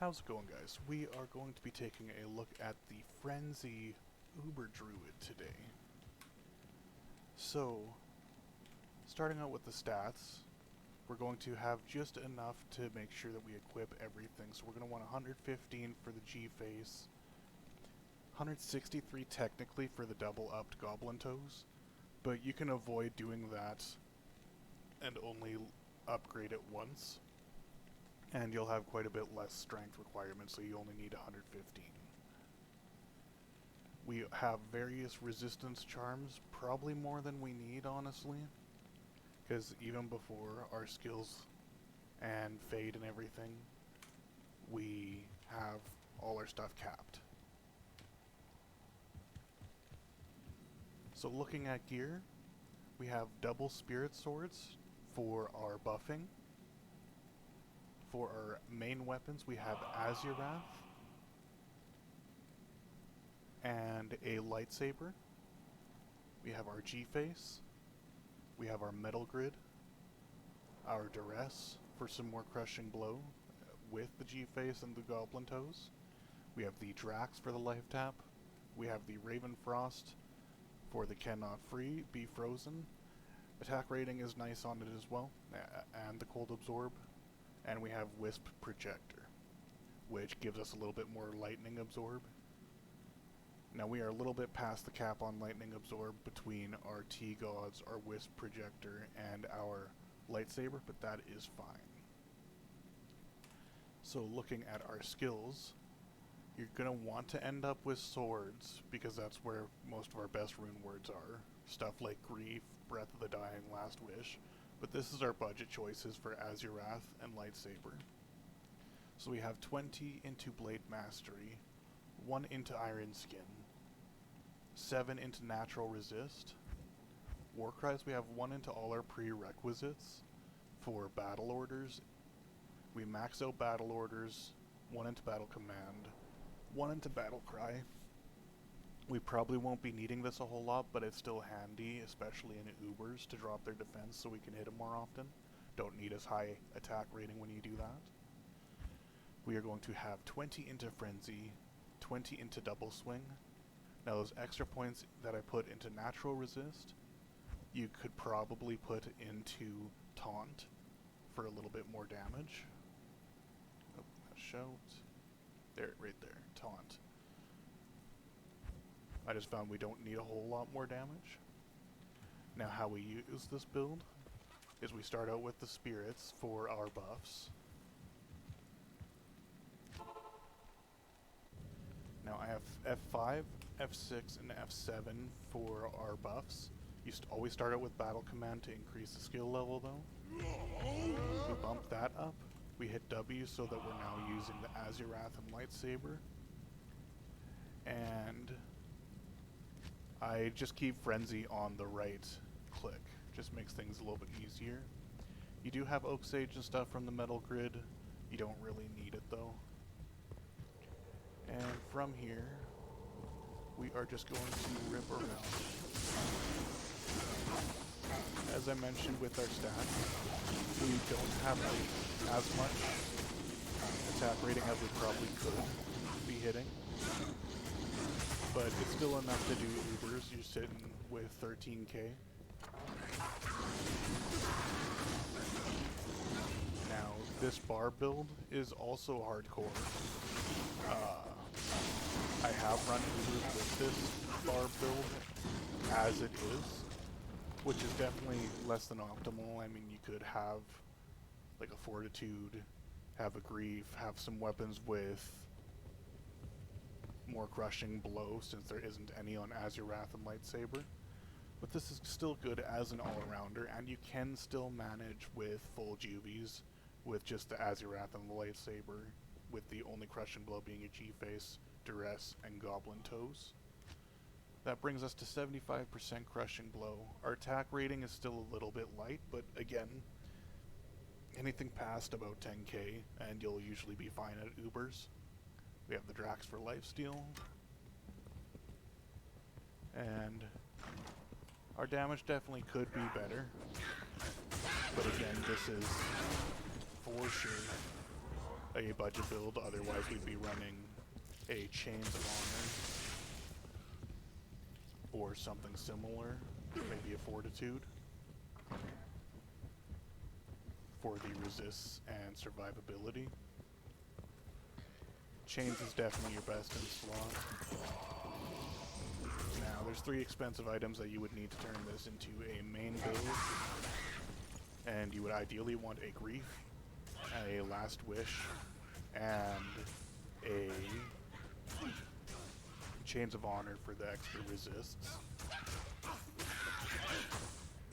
How's it going, guys? We are going to be taking a look at the Frenzy Uber Druid today. So, starting out with the stats, we're going to have just enough to make sure that we equip everything. So we're going to want 115 for the G-Face, 163 technically for the double-upped Goblin Toes, but you can avoid doing that and only upgrade it once. And you'll have quite a bit less strength requirements, so you only need 115. We have various resistance charms, probably more than we need, honestly. Because even before our skills and fade and everything, we have all our stuff capped. So looking at gear, we have double spirit swords for our buffing. For our main weapons, we have Azurath and a lightsaber. We have our G-Face. We have our Metal Grid, our Duress for some more crushing blow with the G-Face and the Goblin Toes. We have the Drax for the life tap. We have the Raven Frost for the cannot be frozen. Attack rating is nice on it as well, and the cold absorb. And we have Wisp Projector, which gives us a little bit more lightning absorb. Now we are a little bit past the cap on lightning absorb between our T-Gods, our Wisp Projector, and our lightsaber, but that is fine. So looking at our skills, you're going to want to end up with swords, because that's where most of our best rune words are. Stuff like Grief, Breath of the Dying, Last Wish. But this is our budget choices for Azurath and Lightsaber. So we have 20 into Blade Mastery, 1 into Iron Skin, 7 into Natural Resist. War Cries, we have 1 into all our prerequisites for Battle Orders. We max out Battle Orders, 1 into Battle Command, 1 into Battle Cry. We probably won't be needing this a whole lot, but it's still handy, especially in Ubers, to drop their defense so we can hit them more often. Don't need as high attack rating when you do that. We are going to have 20 into Frenzy, 20 into Double Swing. Now those extra points that I put into Natural Resist, you could probably put into Taunt for a little bit more damage. Oh, shout. There, right there, Taunt. I just found we don't need a whole lot more damage. Now how we use this build is we start out with the spirits for our buffs. Now I have F5, F6, and F7 for our buffs. You always start out with Battle Command to increase the skill level though. We bump that up. We hit W so that we're now using the Azurath and Lightsaber. And I just keep Frenzy on the right click. Just makes things a little bit easier. You do have Oak Sage and stuff from the Metal Grid. You don't really need it though. And from here, we are just going to rip around. As I mentioned with our stats, we don't have as much attack rating as we probably could be hitting. But it's still enough to do Ubers. You're sitting with 13k. Now, this bar build is also hardcore. I have run Ubers with this bar build as it is, which is definitely less than optimal. I mean, you could have like a Fortitude, have a Grief, have some weapons with more crushing blow, since there isn't any on Azurath and Lightsaber. But this is still good as an all-rounder, and you can still manage with full Juvies with just the Azurath and the Lightsaber, with the only crushing blow being a G-Face, Duress, and Goblin Toes. That brings us to 75% crushing blow. Our attack rating is still a little bit light, but again, anything past about 10k, and you'll usually be fine at Ubers. We have the Drax for lifesteal. And our damage definitely could be better. But again, this is for sure a budget build, otherwise we'd be running a Chains of Honor or something similar, maybe a Fortitude for the resists and survivability. Chains is definitely your best in slot. Now, there's 3 expensive items that you would need to turn this into a main build, and you would ideally want a Grief, a Last Wish, and a Chains of Honor for the extra resists.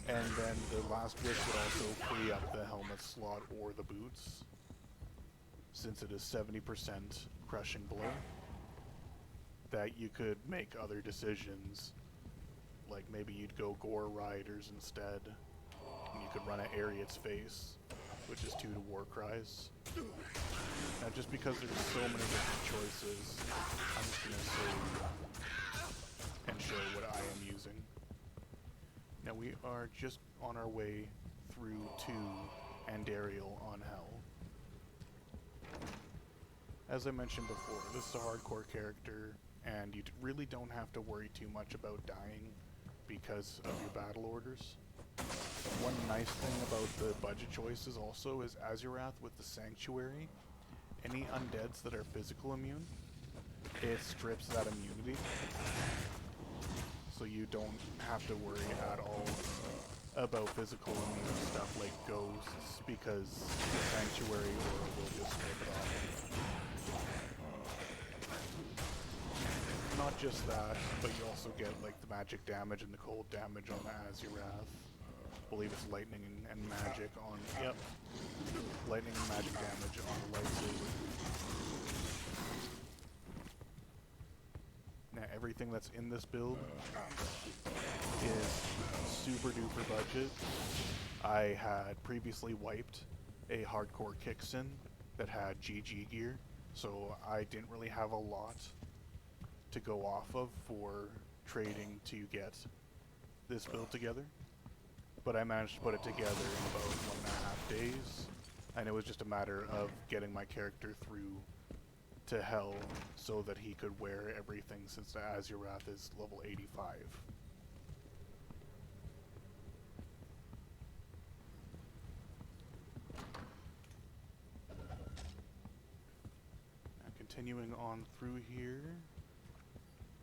And then the Last Wish would also free up the helmet slot or the boots, since it is 70% crushing blow, that you could make other decisions, like maybe you'd go Gore Riders instead, and you could run an Ariat's Face, which is 2 to War Cries. Now, just because there's so many different choices, I'm just going to say and show what I am using. Now, we are just on our way through to Andariel on Hell. As I mentioned before, this is a hardcore character, and you really don't have to worry too much about dying because of your battle orders. One nice thing about the budget choices also is Azurath with the Sanctuary. Any undeads that are physical immune, it strips that immunity. So you don't have to worry at all about physical immune stuff like ghosts, because the Sanctuary aura will just strip it off. Not just that, but you also get like the magic damage and the cold damage on the Azurath. I believe it's lightning and magic on, yep, lightning and magic damage on the lightsaber. Now everything that's in this build is super duper budget. I had previously wiped a hardcore Kicksin that had GG gear, so I didn't really have a lot to go off of for trading to get this build together. But I managed to put it together in about 1.5 days, and it was just a matter of getting my character through to Hell so that he could wear everything, since the Azurath is level 85. Now continuing on through here,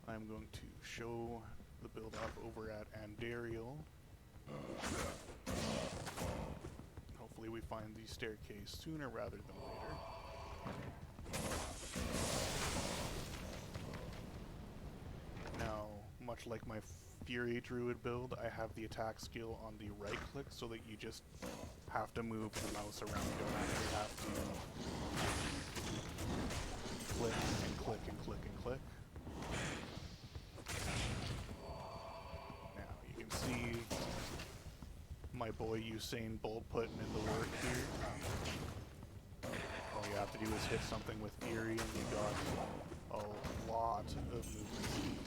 I'm going to show the build off over at Andariel. Hopefully we find the staircase sooner rather than later. Now, much like my Fury Druid build, I have the attack skill on the right click so that you just have to move the mouse around. You don't actually have to click and click and click and click. Now, you can see my boy Usain Bolt putting in the work here. All you have to do is hit something with Fury and you got a lot of movement speed.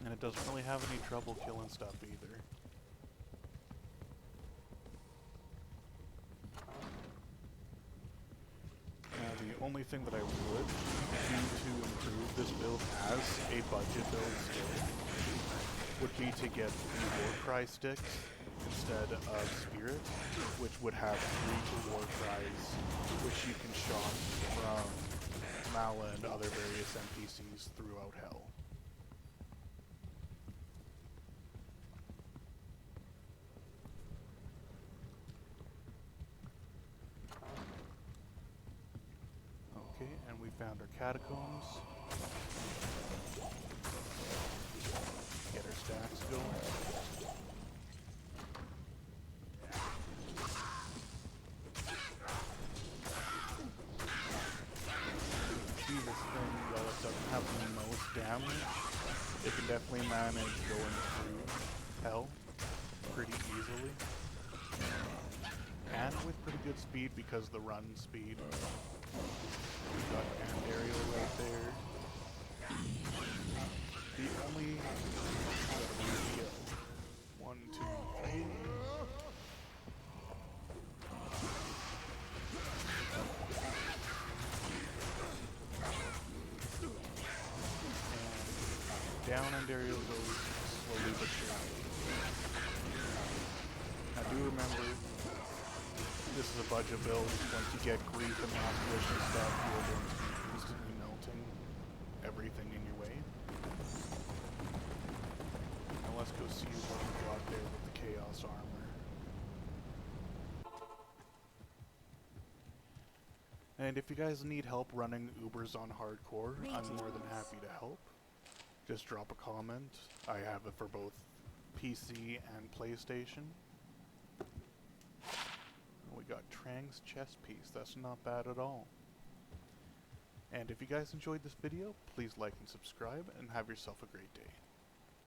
And it doesn't really have any trouble killing stuff either. The only thing that I would do to improve this build as a budget build still would be to get the Warcry sticks instead of Spirit, which would have 3 Warcries, which you can shop from Mala and other various NPCs throughout Hell. Okay, and we found our catacombs. Get our stacks going. See this thing, though it doesn't have the most damage, it can definitely manage going through Hell pretty easily. And with pretty good speed because of the run speed. We've got Andariel right there. The only down end area goes slowly but surely. Now do remember, this is a budget build. Once you get grief and last wish and stuff, you're going to be instantly melting everything in your way. Now let's go see what we got there with the Chaos Armor. And if you guys need help running Ubers on hardcore, I'm more than happy to help. Just drop a comment. I have it for both PC and PlayStation. We got Trang's chess piece. That's not bad at all. And if you guys enjoyed this video, please like and subscribe, and have yourself a great day.